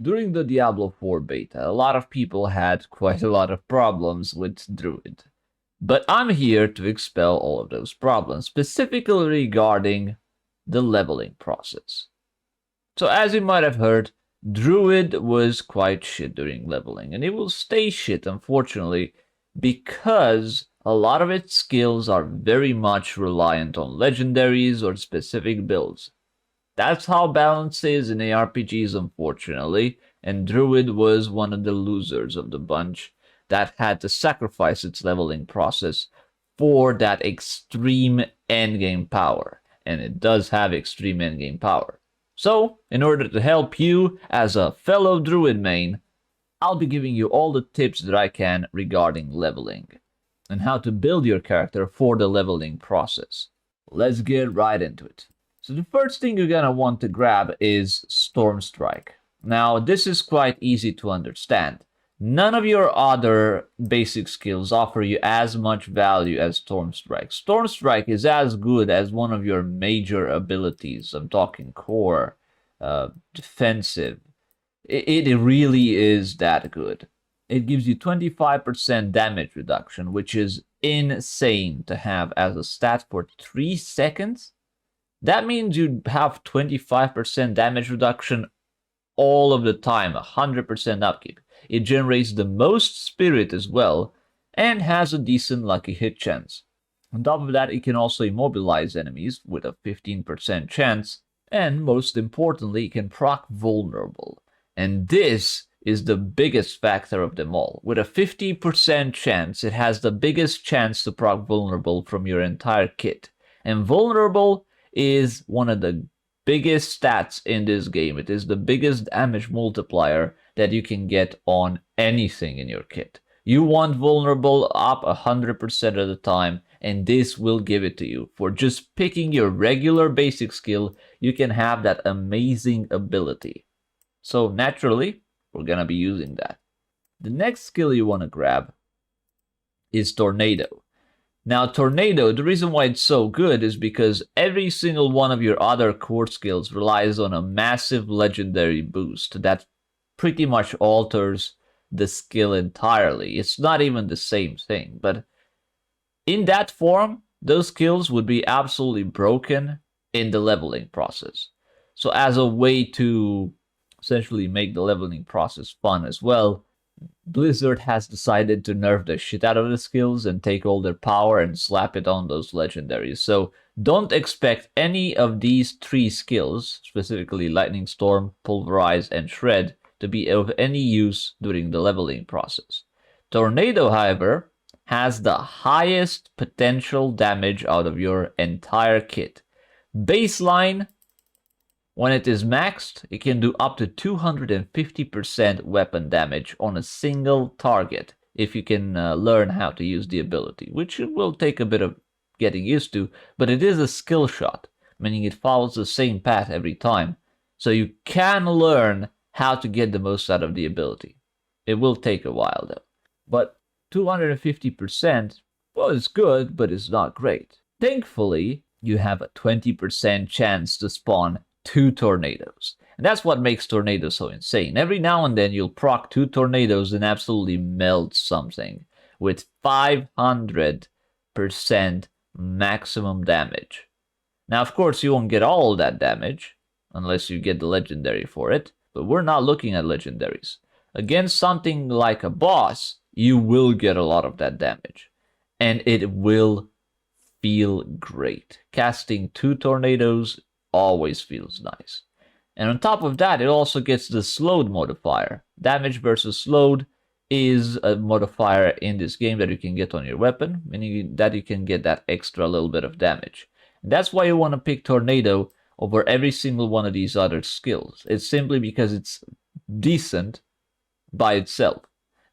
During the Diablo 4 beta, a lot of people had quite a lot of problems with Druid. But I'm here to expel all of those problems, specifically regarding the leveling process. So as you might have heard, Druid was quite shit during leveling, and it will stay shit, unfortunately, because a lot of its skills are very much reliant on legendaries or specific builds. That's how balance is in ARPGs, unfortunately, and Druid was one of the losers of the bunch that had to sacrifice its leveling process for that extreme endgame power. And it does have extreme endgame power. So, in order to help you as a fellow Druid main, I'll be giving you all the tips that I can regarding leveling and how to build your character for the leveling process. Let's get right into it. So the first thing you're gonna want to grab is Storm Strike. Now this is quite easy to understand. None of your other basic skills offer you as much value as Storm Strike. Storm Strike is as good as one of your major abilities. I'm talking core, defensive. It really is that good. It gives you 25% damage reduction, which is insane to have as a stat for 3 seconds. That means you have 25% damage reduction all of the time, 100% upkeep. It generates the most spirit as well, and has a decent lucky hit chance. On top of that, it can also immobilize enemies with a 15% chance, and most importantly, it can proc vulnerable. And this is the biggest factor of them all. With a 50% chance, it has the biggest chance to proc vulnerable from your entire kit. And vulnerable is one of the biggest stats in this game. It is the biggest damage multiplier that you can get on anything in your kit. You want vulnerable up 100% of the time, and this will give it to you. For just picking your regular basic skill, you can have that amazing ability. So naturally, we're gonna be using that. The next skill you want to grab is Tornado. Now, Tornado, the reason why it's so good is because every single one of your other core skills relies on a massive legendary boost that pretty much alters the skill entirely. It's not even the same thing, but in that form, those skills would be absolutely broken in the leveling process. So as a way to essentially make the leveling process fun as well, Blizzard has decided to nerf the shit out of the skills and take all their power and slap it on those legendaries. So don't expect any of these 3 skills, specifically Lightning Storm, Pulverize, and Shred, to be of any use during the leveling process. Tornado, however, has the highest potential damage out of your entire kit. Baseline, when it is maxed, it can do up to 250% weapon damage on a single target if you can learn how to use the ability, which will take a bit of getting used to, but it is a skill shot, meaning it follows the same path every time. So you can learn how to get the most out of the ability. It will take a while though. But 250%, well, it's good, but it's not great. Thankfully, you have a 20% chance to spawn 2 tornadoes. And that's what makes tornadoes so insane. Every now and then you'll proc 2 tornadoes and absolutely melt something with 500% maximum damage. Now, of course, you won't get all that damage unless you get the legendary for it, but we're not looking at legendaries. Against something like a boss, you will get a lot of that damage, and it will feel great. Casting 2 tornadoes always feels nice. And on top of that, it also gets the slowed modifier. Damage versus slowed is a modifier in this game that you can get on your weapon, meaning that you can get that extra little bit of damage. And that's why you want to pick Tornado over every single one of these other skills. It's simply because it's decent by itself.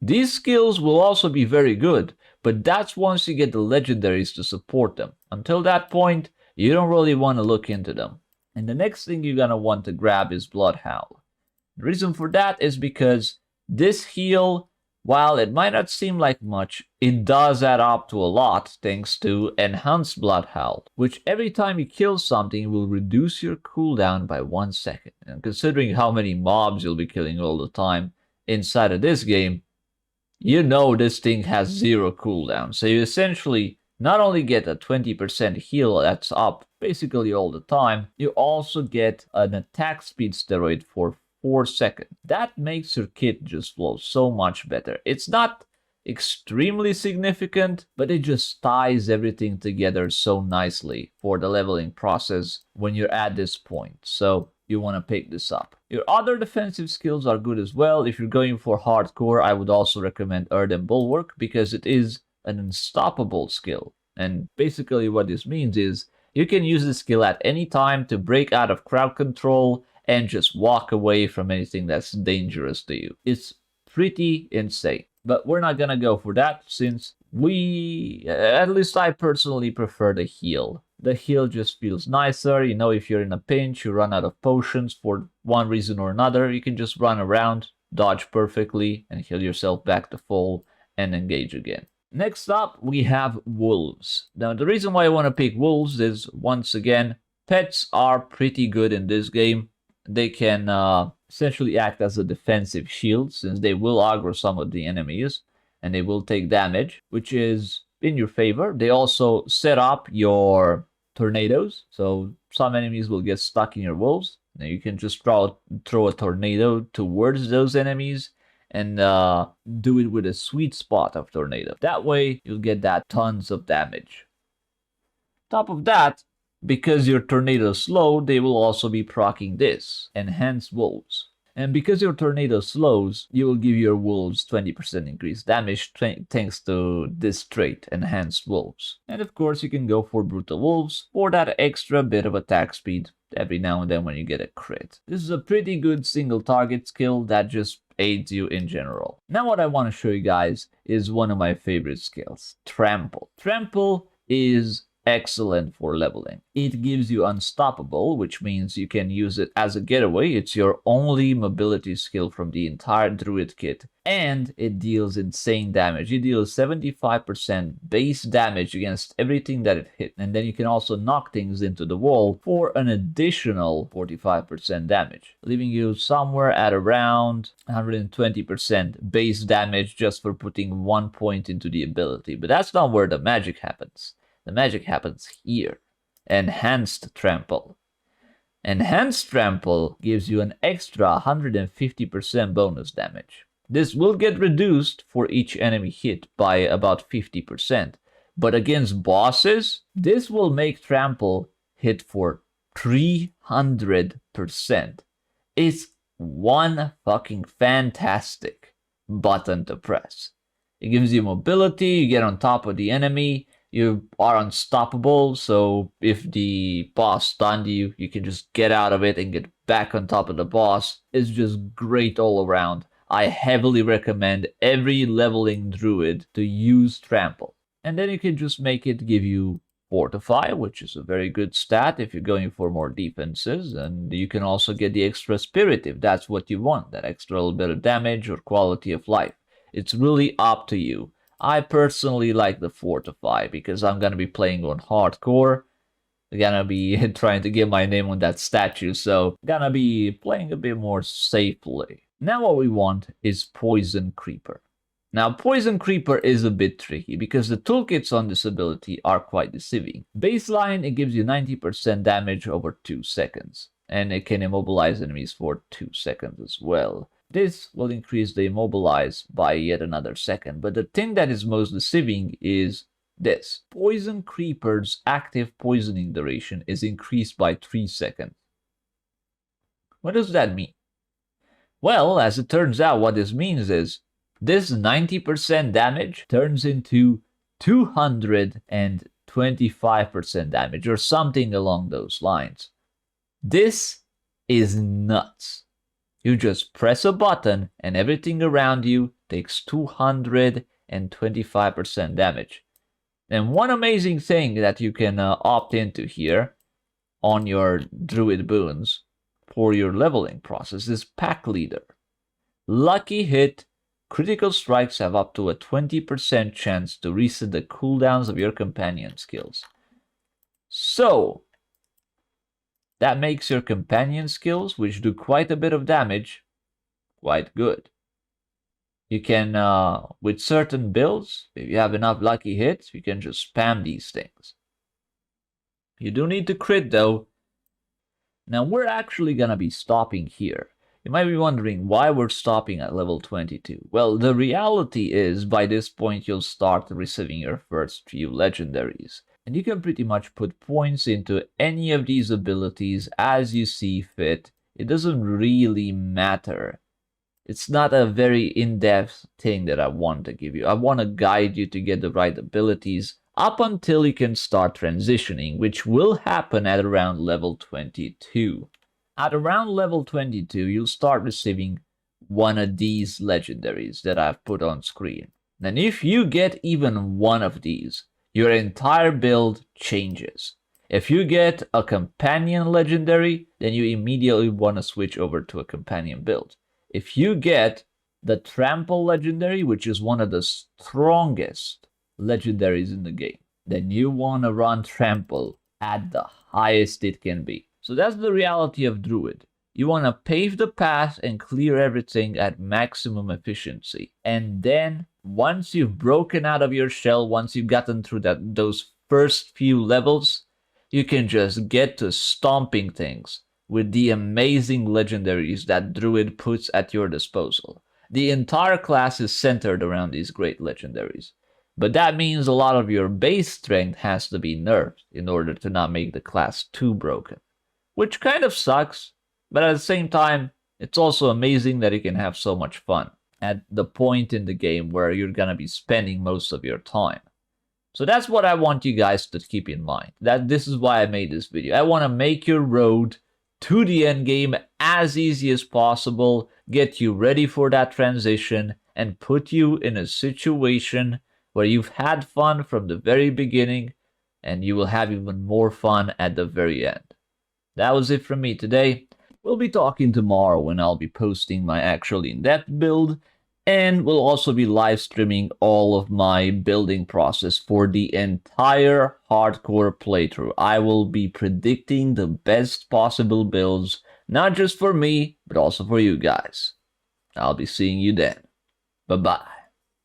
These skills will also be very good, but that's once you get the legendaries to support them. Until that point, you don't really want to look into them. And the next thing you're going to want to grab is Bloodhound. The reason for that is because this heal While it might not seem like much, it does add up to a lot thanks to Enhanced Bloodhound, which every time you kill something will reduce your cooldown by 1 second. And considering how many mobs you'll be killing all the time inside of this game, you know this thing has 0 cooldown. So you essentially not only get a 20% heal that's up basically all the time, you also get an attack speed steroid for 4 seconds. That makes your kit just flow so much better. It's not extremely significant, but it just ties everything together so nicely for the leveling process when you're at this point. So you want to pick this up. Your other defensive skills are good as well. If you're going for hardcore, I would also recommend Earthen Bulwark because it is an unstoppable skill. And basically what this means is you can use this skill at any time to break out of crowd control and just walk away from anything that's dangerous to you. It's pretty insane. But we're not gonna go for that since at least I personally prefer the heal. The heal just feels nicer. You know, if you're in a pinch, you run out of potions for one reason or another, you can just run around, dodge perfectly, and heal yourself back to full and engage again. Next up, we have wolves. Now, the reason why I want to pick wolves is, once again, pets are pretty good in this game. They can essentially act as a defensive shield since they will aggro some of the enemies and they will take damage, which is in your favor. They also set up your tornadoes, so some enemies will get stuck in your wolves. Now you can just throw a tornado towards those enemies and do it with a sweet spot of tornado. That way you'll get that tons of damage. Top of that, because your tornado is slow, they will also be proccing this, Enhanced Wolves. And because your tornado slows, you will give your wolves 20% increased damage thanks to this trait, Enhanced Wolves. And of course, you can go for Brutal Wolves for that extra bit of attack speed every now and then when you get a crit. This is a pretty good single target skill that just aids you in general. Now what I want to show you guys is one of my favorite skills, Trample. Trample is excellent for leveling. It gives you Unstoppable, which means you can use it as a getaway. It's your only mobility skill from the entire Druid kit, and it deals insane damage. It deals 75% base damage against everything that it hit, and then you can also knock things into the wall for an additional 45% damage, leaving you somewhere at around 120% base damage just for putting 1 point into the ability. But that's not where the magic happens. The magic happens here. Enhanced Trample. Enhanced Trample gives you an extra 150% bonus damage. This will get reduced for each enemy hit by about 50%. But against bosses, this will make Trample hit for 300%. It's one fucking fantastic button to press. It gives you mobility, you get on top of the enemy, you are unstoppable, so if the boss stunned you, you can just get out of it and get back on top of the boss. It's just great all around. I heavily recommend every leveling druid to use Trample. And then you can just make it give you Fortify, which is a very good stat if you're going for more defenses, and you can also get the extra Spirit if that's what you want, that extra little bit of damage or quality of life. It's really up to you. I personally like the Fortify because I'm going to be playing on hardcore. I'm going to be trying to get my name on that statue, so I'm going to be playing a bit more safely. Now what we want is Poison Creeper. Now Poison Creeper is a bit tricky because the toolkits on this ability are quite deceiving. Baseline, it gives you 90% damage over 2 seconds, and it can immobilize enemies for 2 seconds as well. This will increase the immobilize by yet another second, but the thing that is most deceiving is this. Poison Creeper's active poisoning duration is increased by 3 seconds. What does that mean? Well, as it turns out, what this means is this 90% damage turns into 225% damage or something along those lines. This is nuts. You just press a button and everything around you takes 225% damage. And one amazing thing that you can opt into here on your Druid boons for your leveling process is Pack Leader. Lucky hit Critical strikes have up to a 20% chance to reset the cooldowns of your companion skills. So, that makes your companion skills, which do quite a bit of damage, quite good. You can, with certain builds, if you have enough lucky hits, you can just spam these things. You do need to crit though. Now we're actually gonna be stopping here. You might be wondering why we're stopping at level 22. Well, the reality is by this point you'll start receiving your first few legendaries. And you can pretty much put points into any of these abilities as you see fit. It doesn't really matter. It's not a very in-depth thing that I want to give you. I want to guide you to get the right abilities up until you can start transitioning, which will happen at around level 22. At around level 22, you'll start receiving one of these legendaries that I've put on screen. And if you get even one of these, your entire build changes. If you get a companion legendary, then you immediately want to switch over to a companion build. If you get the trample legendary, which is one of the strongest legendaries in the game, then you want to run trample at the highest it can be. So that's the reality of Druid. You want to pave the path and clear everything at maximum efficiency. And then once you've broken out of your shell, once you've gotten through those first few levels, you can just get to stomping things with the amazing legendaries that Druid puts at your disposal. The entire class is centered around these great legendaries. But that means a lot of your base strength has to be nerfed in order to not make the class too broken. Which kind of sucks, but at the same time, it's also amazing that you can have so much fun at the point in the game where you're gonna be spending most of your time. So that's what I want you guys to keep in mind. This is why I made this video. I want to make your road to the end game as easy as possible, get you ready for that transition, and put you in a situation where you've had fun from the very beginning, and you will have even more fun at the very end. That was it from me today. We'll be talking tomorrow when I'll be posting my actual in-depth build, and we'll also be live streaming all of my building process for the entire hardcore playthrough. I will be predicting the best possible builds, not just for me, but also for you guys. I'll be seeing you then. Bye-bye.